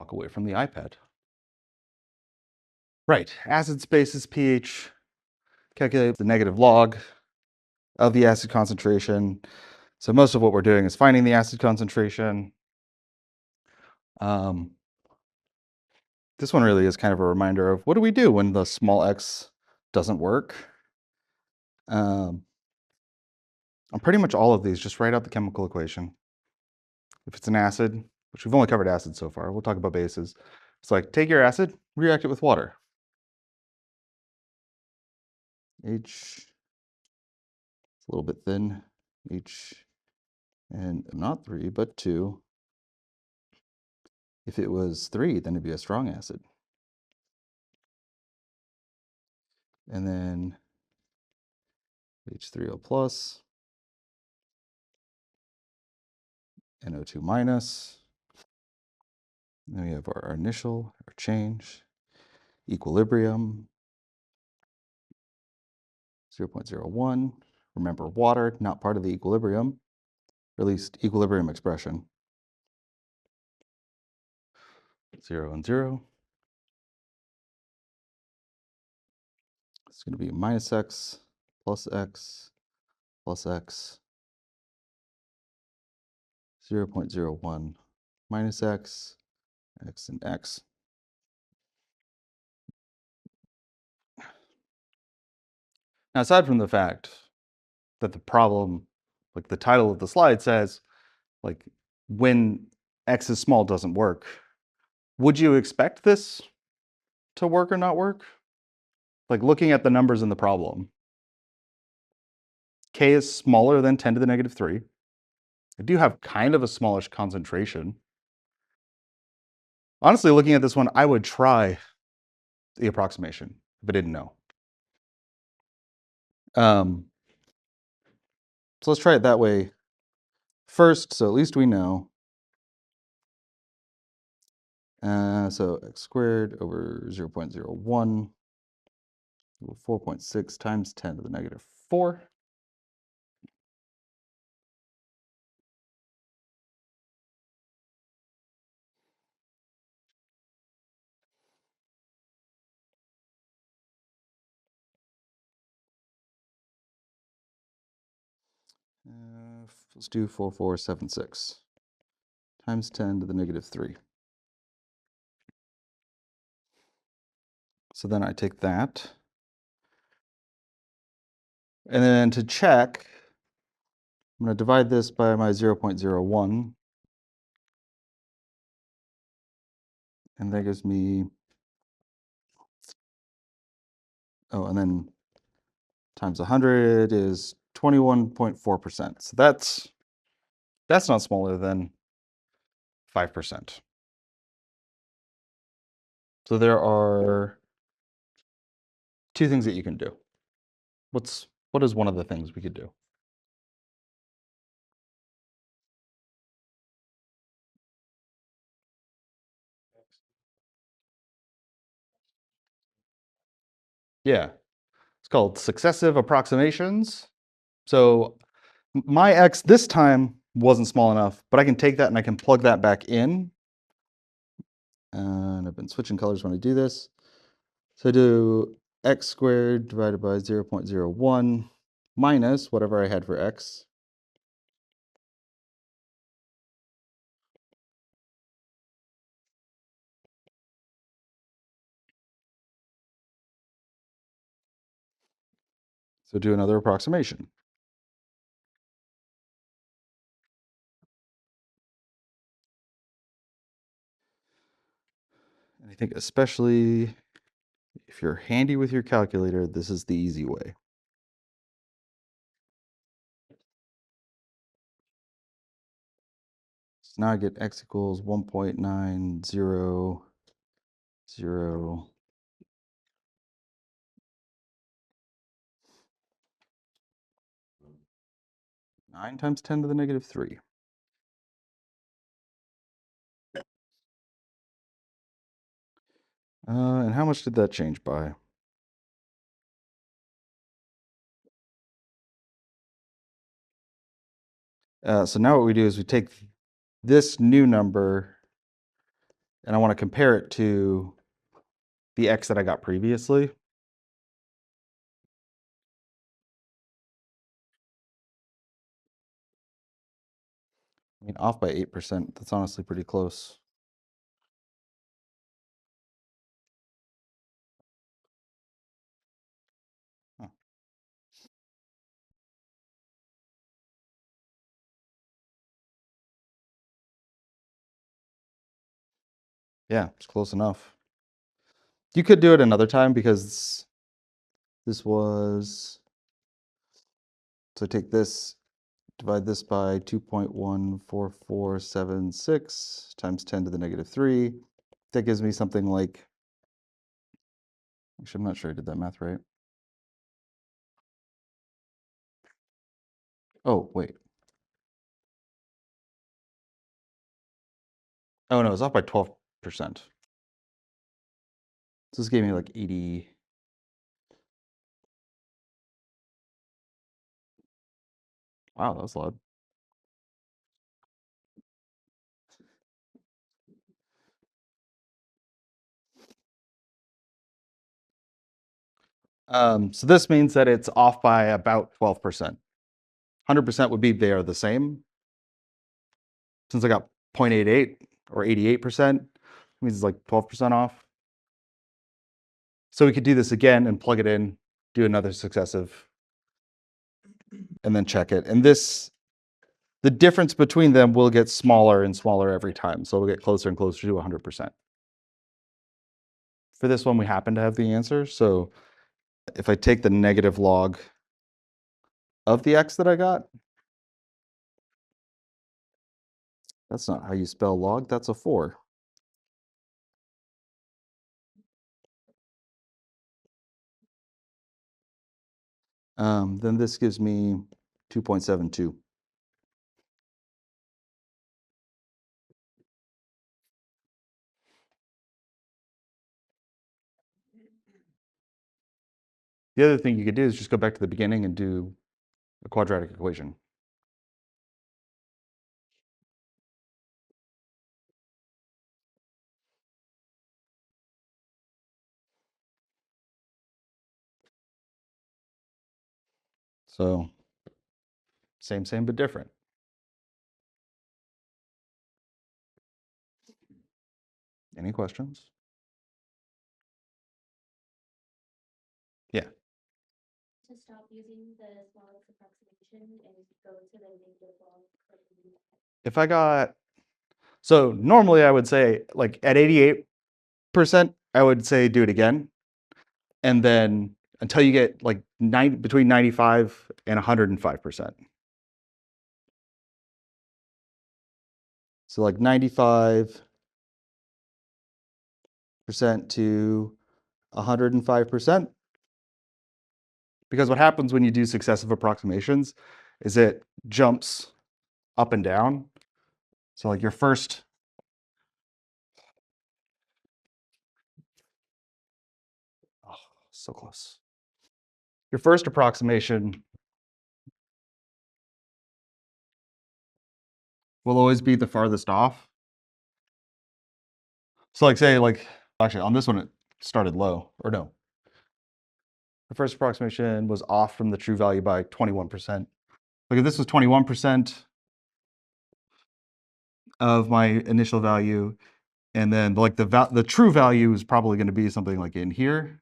walk away from the iPad. Right, acid spaces pH, calculate the negative log of the acid concentration. So most of what we're doing is finding the acid concentration. This one really is kind of a reminder of what do we do when the small x doesn't work. On pretty much all of these, just write out the chemical equation. If it's an acid, which we've only covered acids so far, we'll talk about bases. It's like, take your acid, react it with water. H, it's a little bit thin, H, and not 3, but 2. If it was 3, then it'd be a strong acid. And then H3O plus, NO2 minus. Then we have our initial, our change, equilibrium, 0.01. Remember, water, not part of the equilibrium, or at least equilibrium expression. 0 and 0. It's going to be minus x plus x plus x, 0.01 minus x, x and x. Now, aside from the fact that the problem, like the title of the slide says, like when x is small doesn't work, would you expect this to work or not work? Like looking at the numbers in the problem, K is smaller than 10 to the negative 3. I do have kind of a smallish concentration. Honestly, looking at this one, I would try the approximation if I didn't know. So let's try it that way first, so at least we know. So x squared over 0.01, 4.6 times 10 to the negative 4. Let's do 4476 times 10 to the negative 3. So then I take that. And then to check, I'm going to divide this by my 0.01. And that gives me, oh, and then times 100 is 21.4%. So that's not smaller than 5%. So there are two things that you can do. What is one of the things we could do? Yeah, it's called successive approximations. So my x this time wasn't small enough, but I can take that and I can plug that back in. And I've been switching colors when I do this. So I do x squared divided by 0.01 minus whatever I had for x. So do another approximation. And I think especially if you're handy with your calculator, this is the easy way. So now I get x equals 1.900 9 times 10 to the negative 3. And how much did that change by? So now what we do is we take this new number and I want to compare it to the x that I got previously. I mean, off by 8%, that's honestly pretty close. Huh. Yeah, it's close enough. You could do it another time because this was, so take this, divide this by 2.14476 times 10 to the negative 3. That gives me something like, actually, I'm not sure I did that math right. Oh, wait. Oh, no, it's off by 12%. So this gave me like 80. Wow, that was loud. So this means that it's off by about 12%. 100% would be they are the same. Since I got 0.88 or 88%, means it's like 12% off. So we could do this again and plug it in, do another successive, and then check it. And this, the difference between them will get smaller and smaller every time. So we'll get closer and closer to 100%. For this one, we happen to have the answer. So if I take the negative log of the x that I got, that's not how you spell log, that's a 4. Then this gives me 2.72. The other thing you could do is just go back to the beginning and do a quadratic equation. So same, but different. Any questions? Yeah. To stop using the smallest approximation and go to the negative log. If I got, so normally I would say like at 88%, I would say do it again. And then until you get like between 95 and 105%. So like 95% to 105%. Because what happens when you do successive approximations is it jumps up and down. So like your first, oh, so close. Your first approximation will always be the farthest off. So like say like, actually on this one, it started low, or no. The first approximation was off from the true value by 21%. Like if this was 21% of my initial value, and then like the true value is probably going to be something like in here.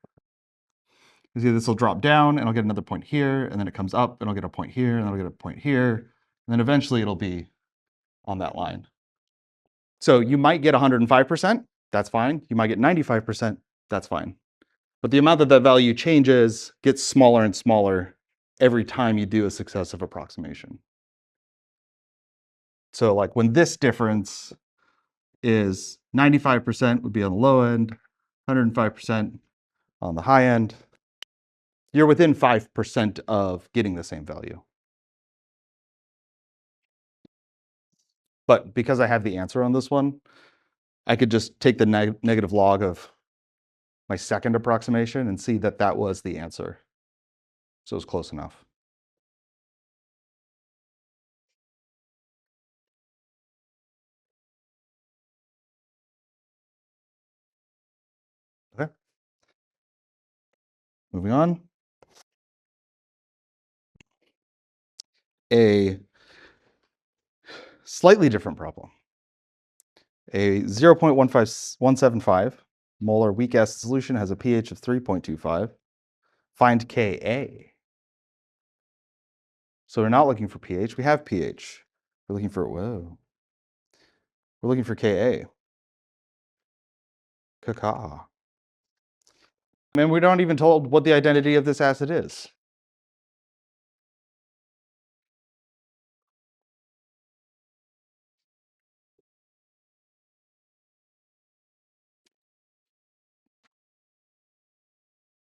You see this will drop down and I'll get another point here, and then it comes up and I'll get a point here, and then I'll get a point here, and then eventually it'll be on that line. So you might get 105%, that's fine. You might get 95%, that's fine. But the amount that that value changes gets smaller and smaller every time you do a successive approximation. So like when this difference is 95% would be on the low end, 105% on the high end, you're within 5% of getting the same value. But because I have the answer on this one, I could just take the negative log of my second approximation and see that that was the answer. So it's close enough. Moving on. A slightly different problem. A 0.15175 molar weak acid solution has a pH of 3.25. Find Ka. So we're not looking for pH, we have pH. We're looking for, whoa. We're looking for Ka. Kaka. And we don't even told what the identity of this acid is.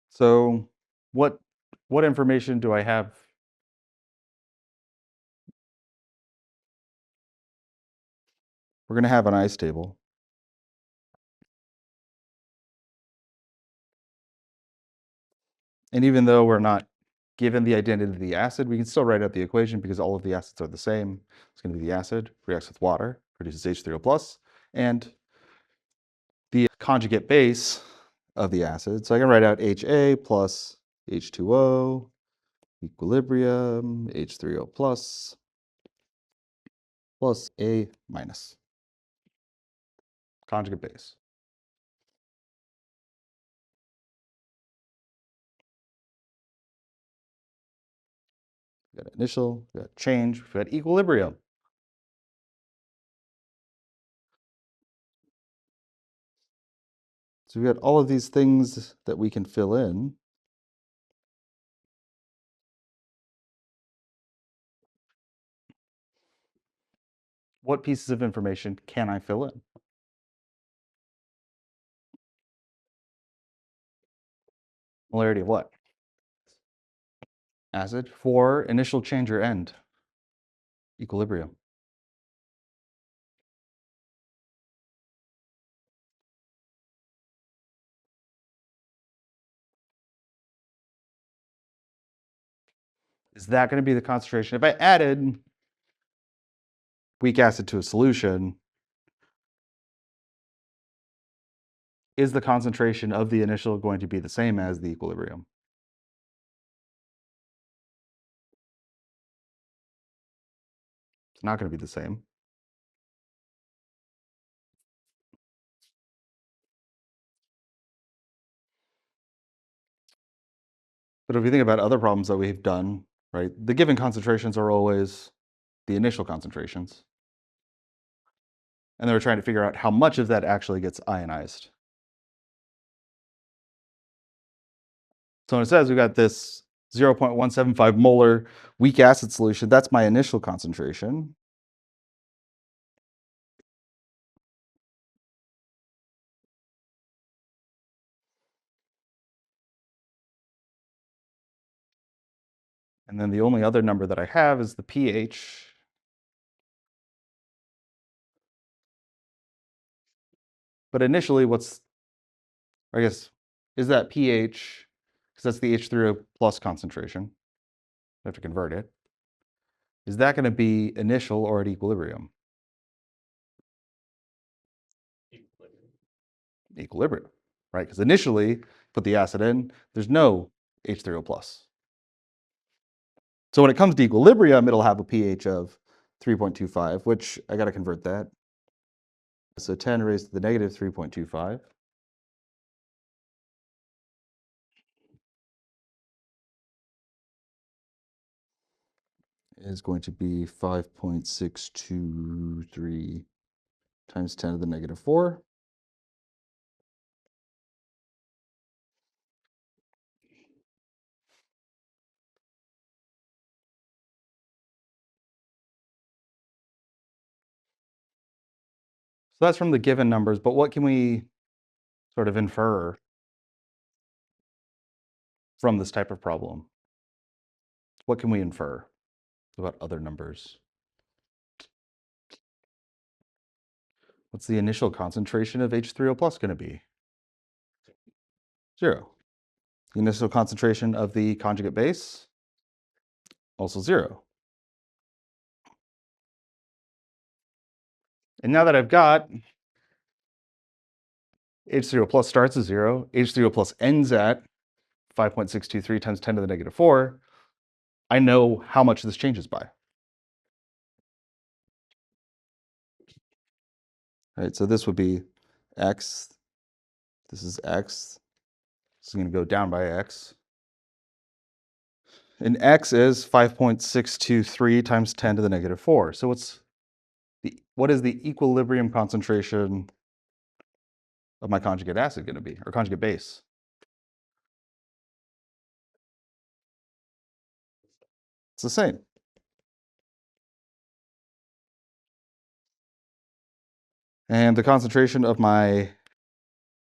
So what information do I have? We're going to have an ice table. And even though we're not given the identity of the acid, we can still write out the equation because all of the acids are the same. It's going to be the acid, reacts with water, produces H3O+, and the conjugate base of the acid. So I can write out HA plus H2O, equilibrium, H3O plus A minus, conjugate base. We got initial, we got change, we got equilibrium. So we got all of these things that we can fill in. What pieces of information can I fill in? Molarity of what? Acid. For initial change or end? Equilibrium. Is that going to be the concentration? If I added weak acid to a solution, is the concentration of the initial going to be the same as the equilibrium? It's not going to be the same. But if you think about other problems that we've done, right, the given concentrations are always the initial concentrations. And then we're trying to figure out how much of that actually gets ionized. So when it says we've got this 0.175 molar weak acid solution, that's my initial concentration. And then the only other number that I have is the pH. But initially, I guess, is that pH, because that's the H3O plus concentration. I have to convert it. Is that going to be initial or at equilibrium? Equilibrium, right? Because initially, put the acid in, there's no H3O plus. So when it comes to equilibrium, it'll have a pH of 3.25, which I got to convert that. So 10 raised to the negative 3.25. Is going to be 5.623 times 10 to the negative 4. So that's from the given numbers, but what can we sort of infer from this type of problem? What can we infer about other numbers? What's the initial concentration of H3O plus going to be? 0. The initial concentration of the conjugate base? Also 0. And now that I've got H3O plus starts at 0, H3O plus ends at 5.623 times 10 to the negative 4, I know how much this changes by. All right, so this would be x. This is x. This is going to go down by x. And x is 5.623 times 10 to the negative 4. So what is the equilibrium concentration of my conjugate acid going to be, or conjugate base? It's the same. And the concentration of my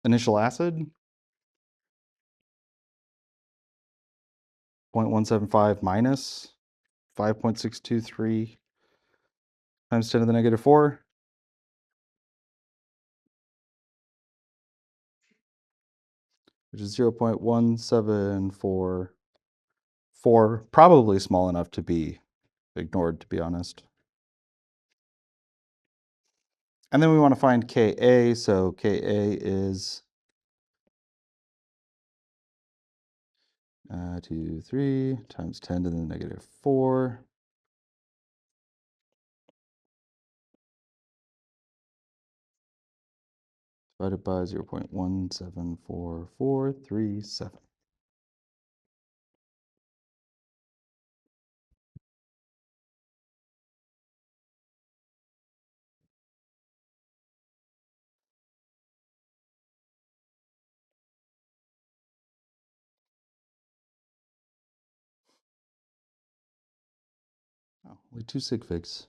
initial acid, 0.175 minus 5.623 times 10 to the negative 4, which is 0.1744, probably small enough to be ignored, to be honest. And then we want to find Ka, so Ka is 3 times 10 to the negative 4. Divided by 0.174437. Oh, only 2 sig figs.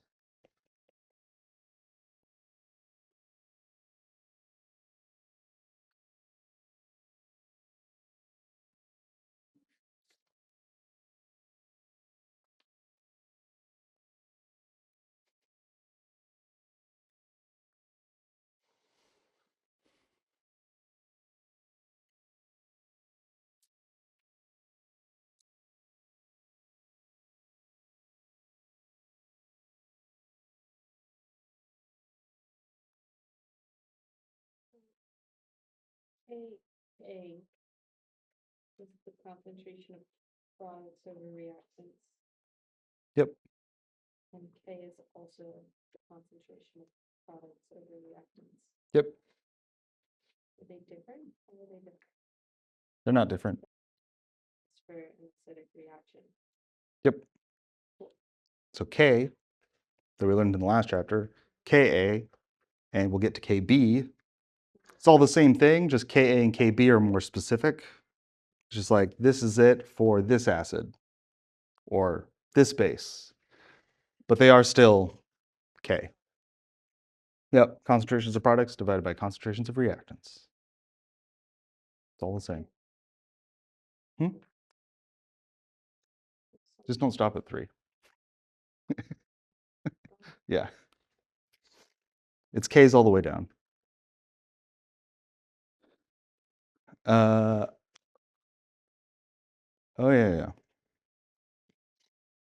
A is the concentration of products over reactants, Yep. and K is also the concentration of products over reactants. Yep. Are they different or are they different? They're not different. It's for an acidic reaction. Yep. So K, that we learned in the last chapter, Ka, and we'll get to Kb. It's all the same thing, just Ka and Kb are more specific. Just like this is it for this acid or this base, but they are still K. Yep, concentrations of products divided by concentrations of reactants. It's all the same. Just don't stop at 3. Yeah. It's K's all the way down. Oh, yeah.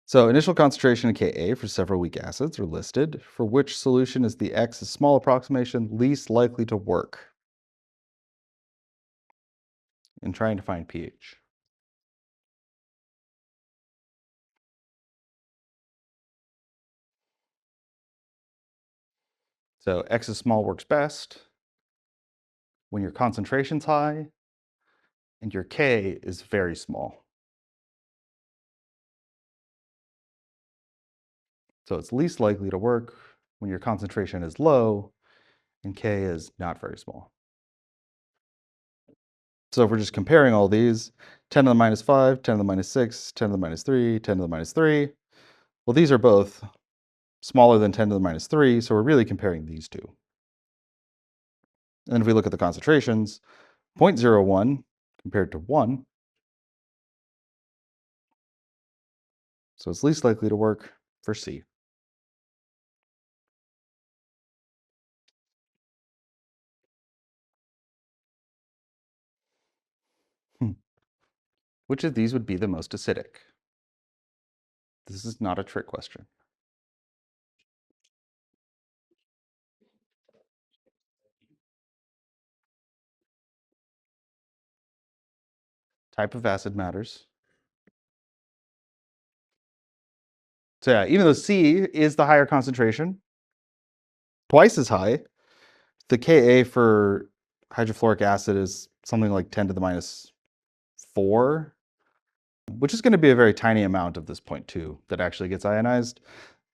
So initial concentration of Ka for several weak acids are listed, for which solution is the X's small approximation least likely to work in trying to find pH. So X's small works best when your concentration's high and your K is very small. So it's least likely to work when your concentration is low and K is not very small. So if we're just comparing all these, 10 to the minus 5, 10 to the minus 6, 10 to the minus 3, 10 to the minus 3, well, these are both smaller than 10 to the minus 3, so we're really comparing these two. And if we look at the concentrations, 0.01 compared to 1, so it's least likely to work for C. Which of these would be the most acidic? This is not a trick question. Type of acid matters. So yeah, even though C is the higher concentration, twice as high, the Ka for hydrofluoric acid is something like 10 to the minus 4, which is going to be a very tiny amount of this 0.2 that actually gets ionized,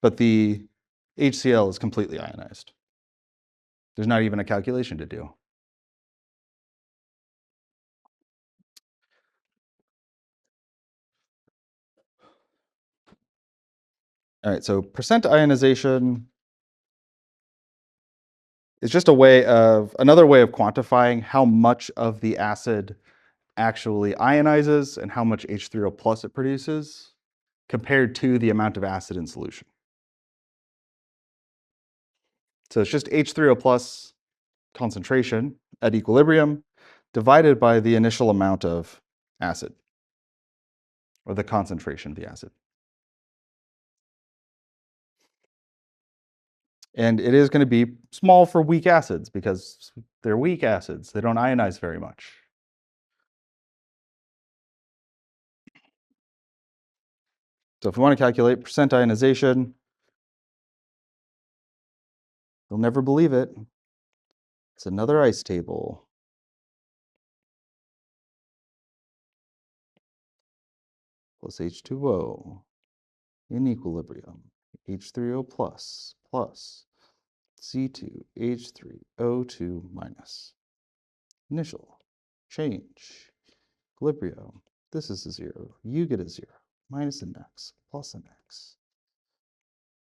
but the HCl is completely ionized. There's not even a calculation to do. All right, so percent ionization is just another way of quantifying how much of the acid actually ionizes and how much H3O plus it produces compared to the amount of acid in solution. So it's just H3O plus concentration at equilibrium divided by the initial amount of acid, or the concentration of the acid. And it is going to be small for weak acids because they're weak acids. They don't ionize very much. So if we want to calculate percent ionization, you'll never believe it. It's another ice table. Plus H2O in equilibrium. H3O plus C2H3O2 minus. Initial change, equilibrium. This is a 0. You get a 0. Minus an x, plus an x.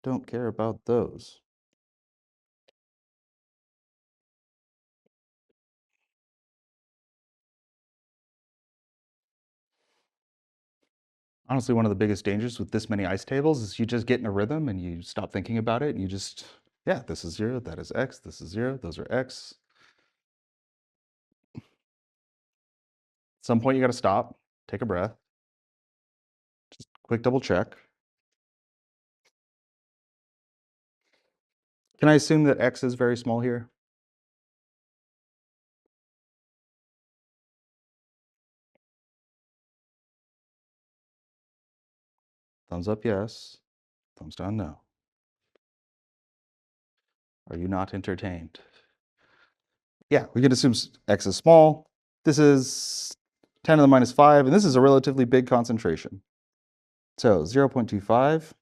Don't care about those. Honestly, one of the biggest dangers with this many ice tables is you just get in a rhythm and you stop thinking about it and you just, yeah, this is 0, that is x, this is 0, those are x. At some point you got to stop, take a breath, just quick double check. Can I assume that x is very small here? Thumbs up, yes. Thumbs down, no. Are you not entertained? Yeah, we can assume x is small. This is 10 to the minus 5, and this is a relatively big concentration. So 0.25.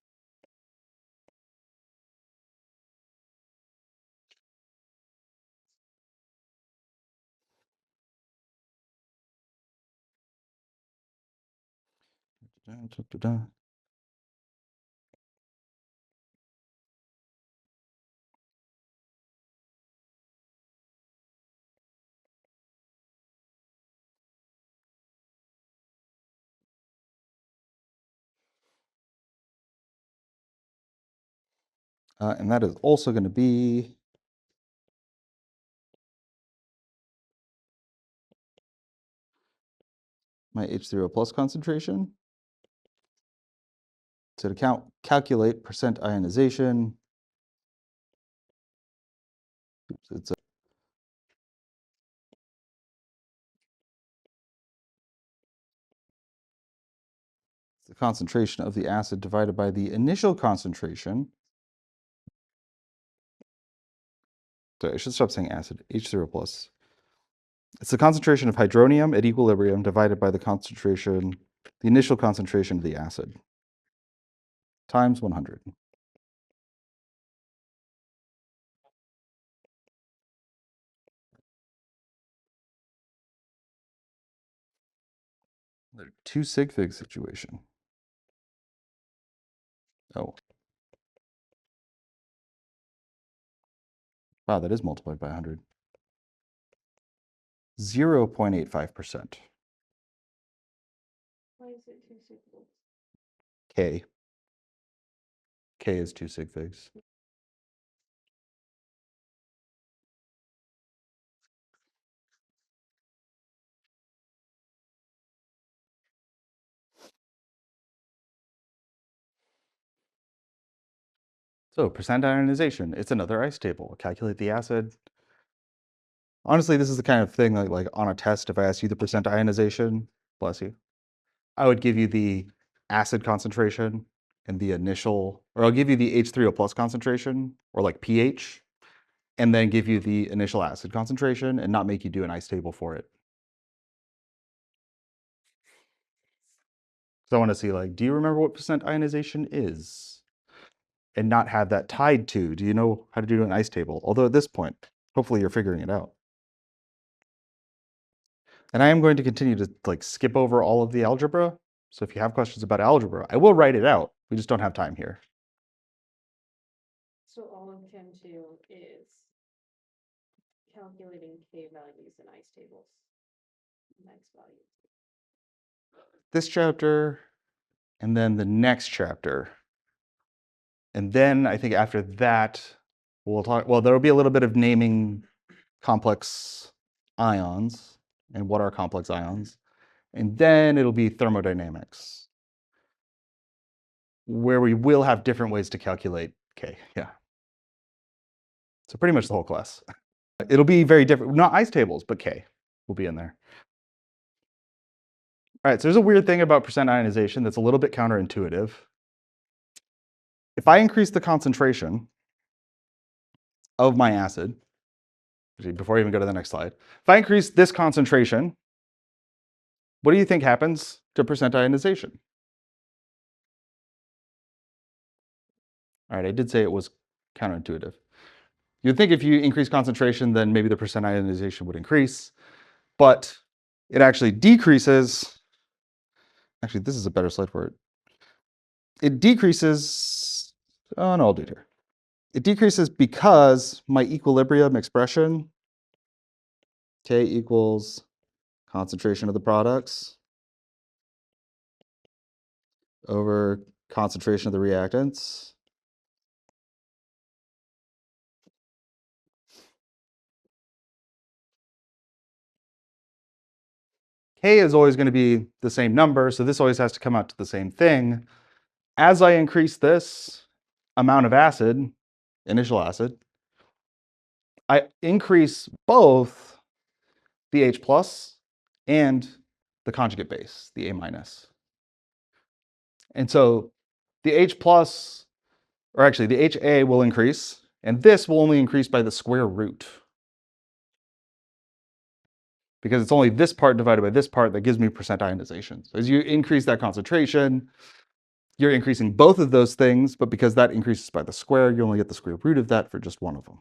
And that is also going to be my H3O plus concentration. So to calculate percent ionization, it's the concentration of the acid divided by the initial concentration. So I should stop saying acid, H0 plus. It's the concentration of hydronium at equilibrium divided by the initial concentration of the acid, times 100. The 2 sig fig situation. Oh. Wow, that is multiplied by 100. 0.85%. Why is it 2 sig figs? K. K is 2 sig figs. So percent ionization, it's another ice table. Calculate the acid. Honestly, this is the kind of thing like on a test, if I ask you the percent ionization, bless you, I would give you the acid concentration and the initial, or I'll give you the H3O plus concentration, or like pH, and then give you the initial acid concentration and not make you do an ice table for it. So I want to see, like, do you remember what percent ionization is? And not have that tied to, do you know how to do an ice table? Although at this point, hopefully you're figuring it out. And I am going to continue to like skip over all of the algebra. So if you have questions about algebra, I will write it out. We just don't have time here. So all of Chem 2 is calculating K values in ice tables. Next value. This chapter, and then the next chapter. And then I think after that, we'll talk, well, there'll be a little bit of naming complex ions and what are complex ions. And then it'll be thermodynamics, where we will have different ways to calculate K. Yeah. So pretty much the whole class. It'll be very different, not ice tables, but K will be in there. All right, so there's a weird thing about percent ionization that's a little bit counterintuitive. If I increase the concentration of my acid, before I even go to the next slide, if I increase this concentration, what do you think happens to percent ionization? All right, I did say it was counterintuitive. You'd think if you increase concentration, then maybe the percent ionization would increase, but it actually decreases. Actually, this is a better slide for it. It decreases, oh no, I'll do it here. It decreases because my equilibrium expression, K equals concentration of the products over concentration of the reactants. K is always going to be the same number, so this always has to come out to the same thing. As I increase this amount of acid, initial acid, I increase both the H plus and the conjugate base, the A minus. And so the H plus, or actually the HA will increase, and this will only increase by the square root. Because it's only this part divided by this part that gives me percent ionization. So as you increase that concentration, you're increasing both of those things, but because that increases by the square, you only get the square root of that for just one of them.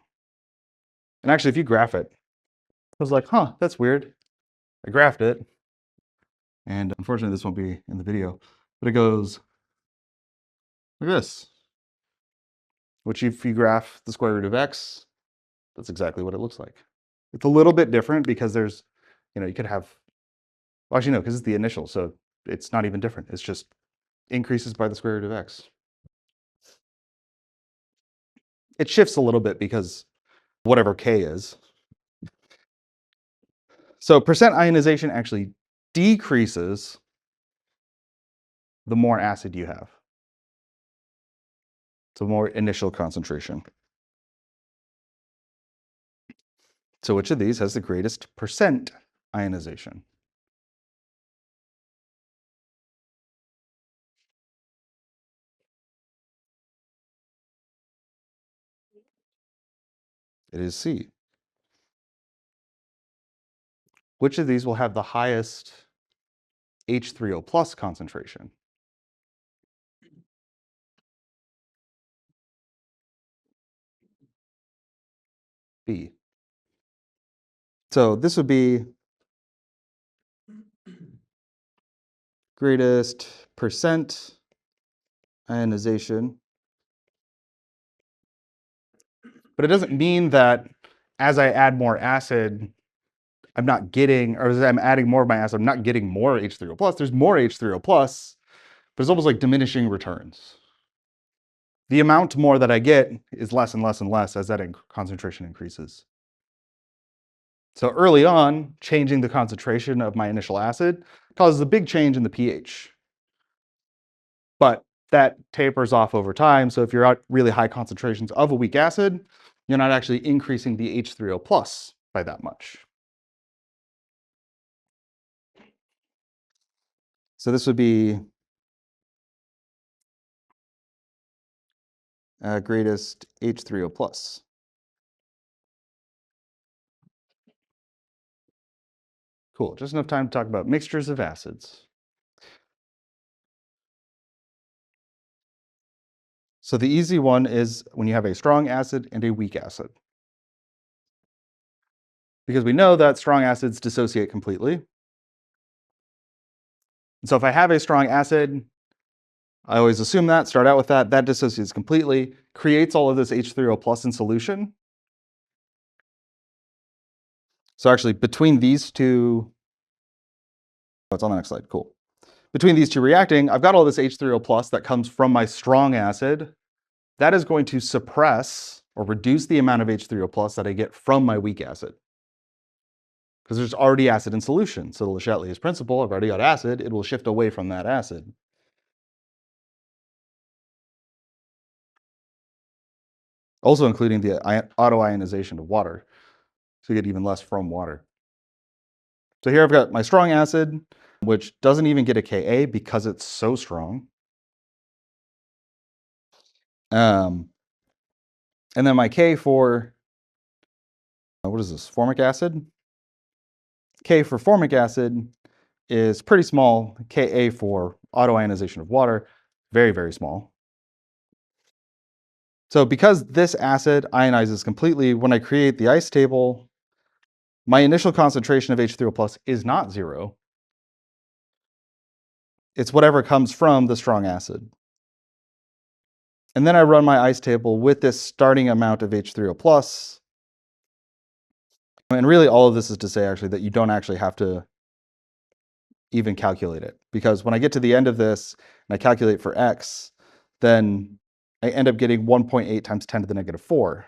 And actually, if you graph it, I was like, huh, that's weird. I graphed it, and unfortunately this won't be in the video, but it goes like this, which if you graph the square root of x, that's exactly what it looks like. It's a little bit different because there's, you could have, well, actually no, because it's the initial, so it's not even different. It's just increases by the square root of x. It shifts a little bit because whatever K is. So percent ionization actually decreases the more acid you have. So more initial concentration. So which of these has the greatest percent ionization? It is C. Which of these will have the highest H3O plus concentration? B. So this would be greatest percent ionization. But it doesn't mean that as I add more acid, I'm not getting, or as I'm adding more of my acid, I'm not getting more H3O plus. There's more H3O plus, but it's almost like diminishing returns. The amount more that I get is less and less and less as that concentration increases. So early on, changing the concentration of my initial acid causes a big change in the pH. But that tapers off over time. So if you're at really high concentrations of a weak acid, you're not actually increasing the H3O plus by that much. So this would be greatest H3O plus. Cool, just enough time to talk about mixtures of acids. So the easy one is when you have a strong acid and a weak acid. Because we know that strong acids dissociate completely. And so if I have a strong acid, I always assume that, start out with that dissociates completely, creates all of this H3O plus in solution. So actually between these two, oh, it's on the next slide, cool. Between these two reacting, I've got all this H3O plus that comes from my strong acid. That is going to suppress or reduce the amount of H3O plus that I get from my weak acid. Because there's already acid in solution. So the Le Chatelier's principle, I've already got acid, it will shift away from that acid. Also including the autoionization of water. So you get even less from water. So here I've got my strong acid, which doesn't even get a Ka because it's so strong. And then my K for, what is this, formic acid? K for formic acid is pretty small. Ka for autoionization of water, very, very small. So because this acid ionizes completely, when I create the ice table, my initial concentration of H3O plus is not 0. It's whatever comes from the strong acid. And then I run my ice table with this starting amount of H3O plus. And really all of this is to say actually that you don't actually have to even calculate it. Because when I get to the end of this and I calculate for X, then I end up getting 1.8 times 10 to the negative 4.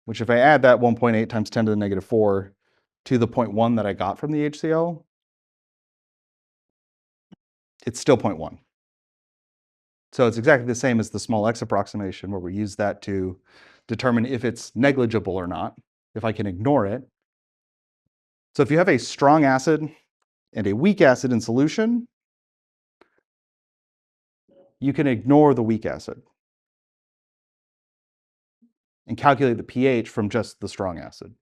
Which if I add that 1.8 times 10 to the negative 4 to the 0.1 that I got from the HCl, it's still 0.1. So it's exactly the same as the small x approximation where we use that to determine if it's negligible or not, if I can ignore it. So if you have a strong acid and a weak acid in solution, you can ignore the weak acid and calculate the pH from just the strong acid.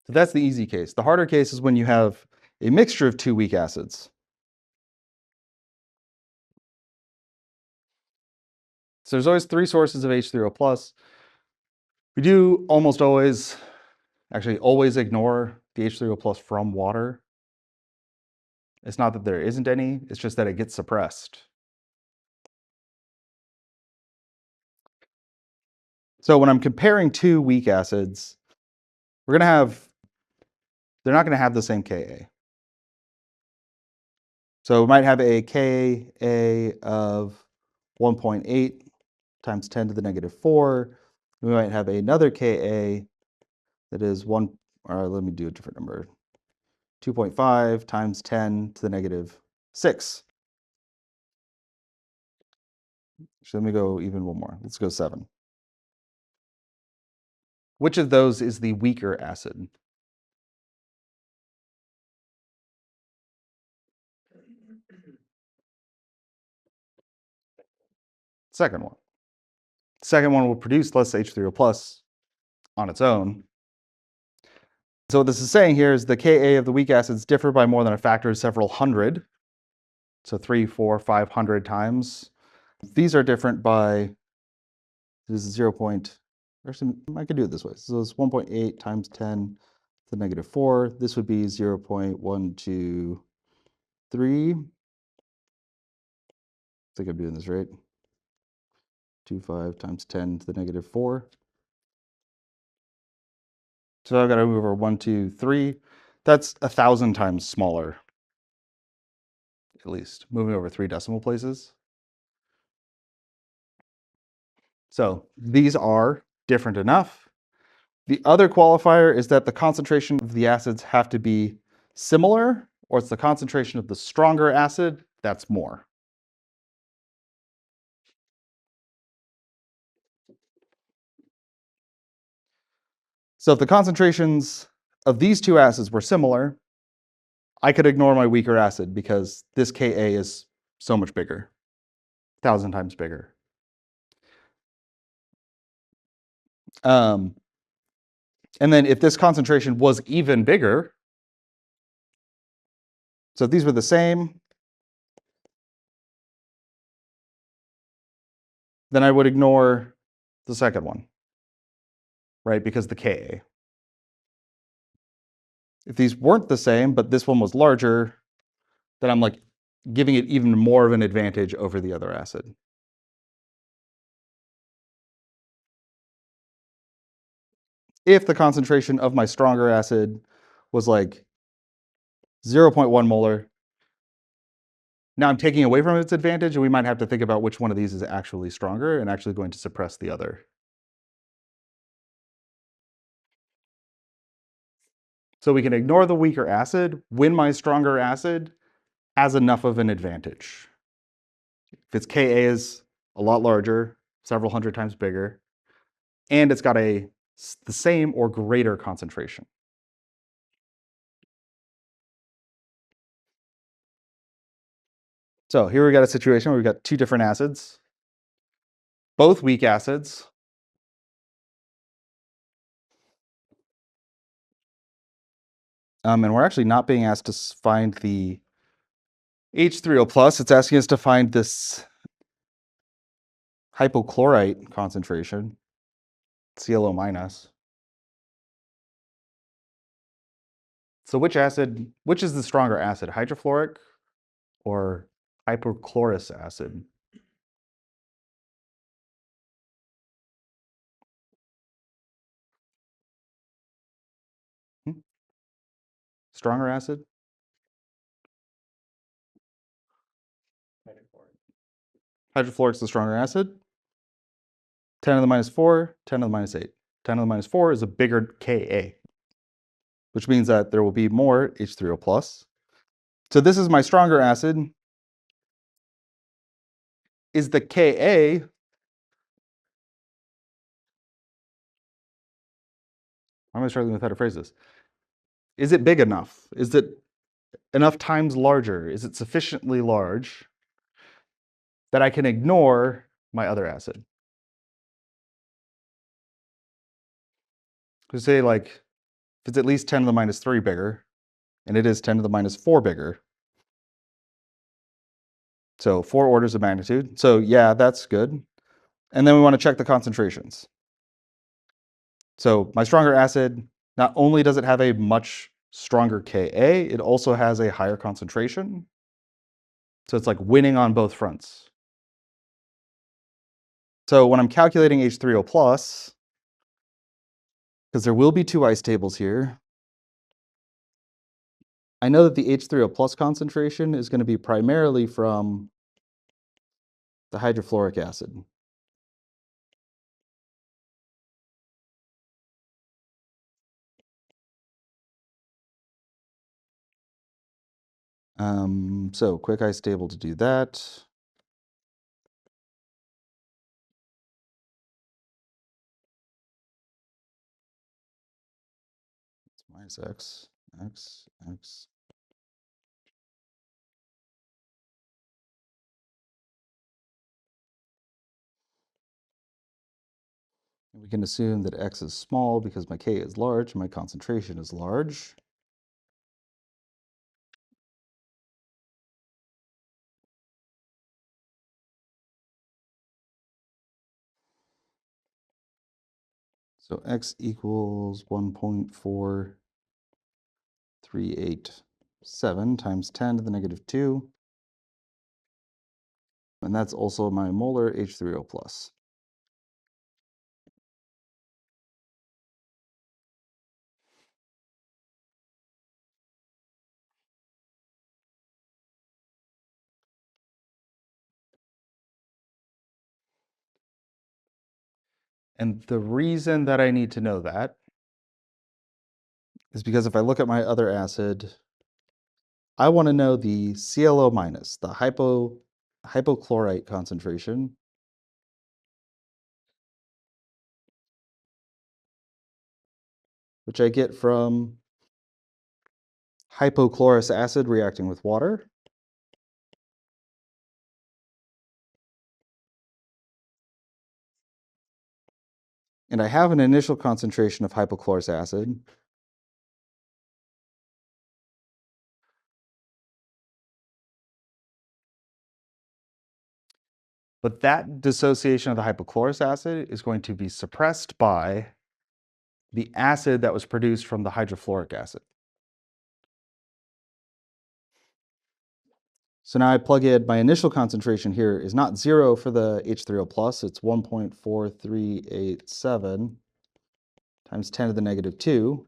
So that's the easy case. The harder case is when you have a mixture of two weak acids. So there's always 3 sources of H3O plus. We do almost always, actually always ignore the H3O plus from water. It's not that there isn't any, it's just that it gets suppressed. So when I'm comparing two weak acids, they're not gonna have the same Ka. So we might have a Ka of 1.8 times 10 to the negative 4. We might have another Ka that is let me do a different number, 2.5 times 10 to the negative 6. So let me go even one more. Let's go 7. Which of those is the weaker acid? Second one. Second one will produce less H3O plus on its own. So what this is saying here is the Ka of the weak acids differ by more than a factor of several hundred. So 3, 4, 500 times. These are different by, this is 0. Actually, I could do it this way. So it's 1.8 times 10 to the negative 4. This would be 0.123. I think I'm doing this right. 25 times 10 to the negative 4. So I've got to move over 1, 2, 3. That's 1,000 times smaller, at least, moving over 3 decimal places. So these are different enough. The other qualifier is that the concentration of the acids have to be similar, or it's the concentration of the stronger acid that's more. So if the concentrations of these two acids were similar, I could ignore my weaker acid because this Ka is so much bigger, 1,000 times bigger. And then if this concentration was even bigger, so if these were the same, then I would ignore the second one, right? Because the Ka. If these weren't the same, but this one was larger, then I'm like giving it even more of an advantage over the other acid. If the concentration of my stronger acid was like 0.1 molar, now I'm taking away from its advantage, and we might have to think about which one of these is actually stronger and actually going to suppress the other. So we can ignore the weaker acid when my stronger acid has enough of an advantage. If its Ka is a lot larger, several hundred times bigger, and it's got the same or greater concentration. So here we got a situation where we've got two different acids, both weak acids. And we're actually not being asked to find the H3O plus. It's asking us to find this hypochlorite concentration, ClO minus. So which is the stronger acid, hydrofluoric or hypochlorous acid? Stronger acid? Hydrofluoric's the stronger acid. 10 to the minus 4, 10 to the minus 8. 10 to the minus 4 is a bigger Ka, which means that there will be more H3O plus. So this is my stronger acid. Is the Ka, why am I struggling with how to phrase this? Is it big enough? Is it enough times larger? Is it sufficiently large that I can ignore my other acid? So say like, if it's at least 10 to the minus 3 bigger, and it is 10 to the minus 4 bigger, so 4 orders of magnitude. So yeah, that's good. And then we want to check the concentrations. So my stronger acid, not only does it have a much stronger Ka, it also has a higher concentration. So it's like winning on both fronts. So when I'm calculating H3O plus, because there will be two ice tables here, I know that the H3O plus concentration is going to be primarily from the hydrofluoric acid. So quick ice table to do that. It's minus x, x, x. And we can assume that x is small because my K is large and my concentration is large. So x equals 1.4387 times 10 to the negative 2. And that's also my molar H3O plus. And the reason that I need to know that is because if I look at my other acid, I want to know the ClO minus, the hypochlorite concentration. Which I get from hypochlorous acid reacting with water. And I have an initial concentration of hypochlorous acid. But that dissociation of the hypochlorous acid is going to be suppressed by the acid that was produced from the hydrofluoric acid. So now I plug in, my initial concentration here is not 0 for the H3O+, it's 1.4387 times 10 to the negative 2.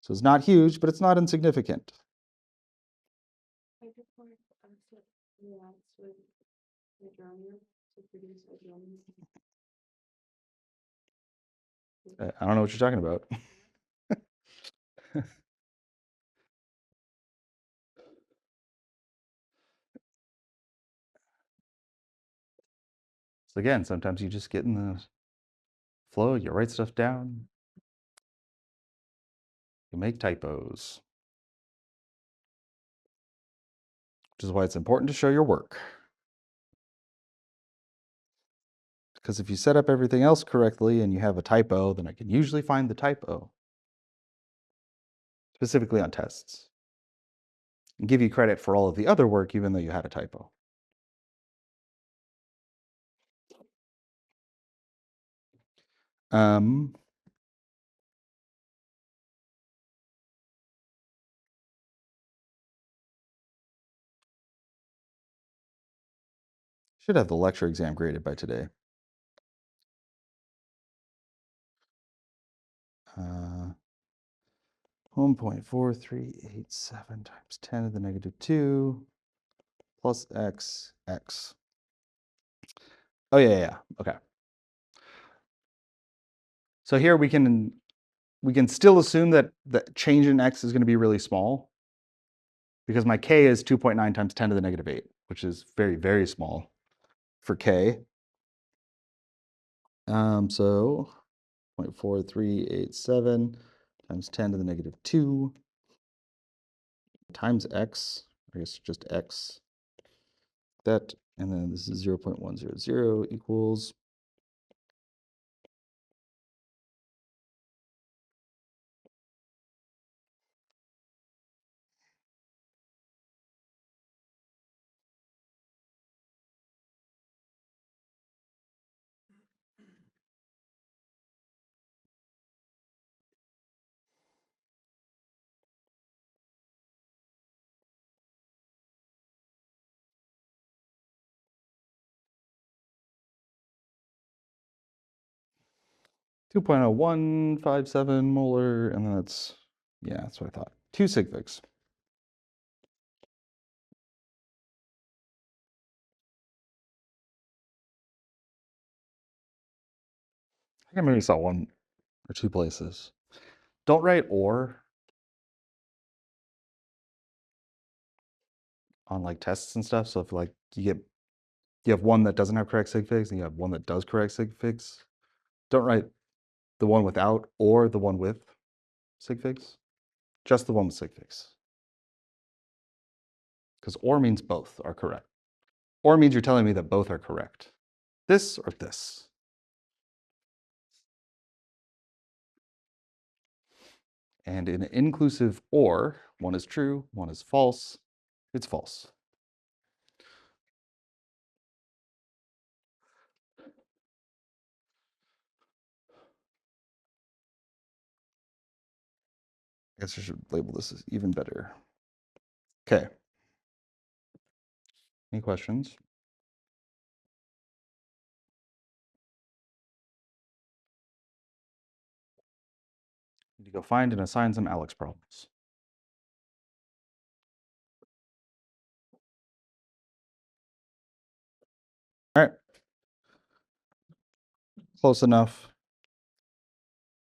So it's not huge, but it's not insignificant. Hydrochloric acid reacts with hydronium to produce hydronium. I don't know what you're talking about. So again, sometimes you just get in the flow, you write stuff down, you make typos. Which is why it's important to show your work. Because if you set up everything else correctly and you have a typo, then I can usually find the typo. Specifically on tests. And give you credit for all of the other work even though you had a typo. Should have the lecture exam graded by today. 1.4387 times 10 to the negative 2 plus x. Oh yeah, okay. So here we can still assume that the change in x is going to be really small because my k is 2.9 times 10 to the negative 8, which is very, very small for k. So 0.4387 times 10 to the negative 2 times x, I guess just x, that, and then this is 0.100 equals 2.0157 molar, and then that's, yeah, that's what I thought. 2 sig figs. I think I maybe saw one or two places. Don't write or on like tests and stuff. So if like you have one that doesn't have correct sig figs and you have one that does correct sig figs, don't write the one without or the one with sig figs, just the one with sig figs. Because or means both are correct. Or means you're telling me that both are correct. This or this. And in an inclusive or, one is true, one is false, it's false. I guess I should label this as even better. Okay. Any questions? Need to go find and assign some Alex problems. All right. Close enough.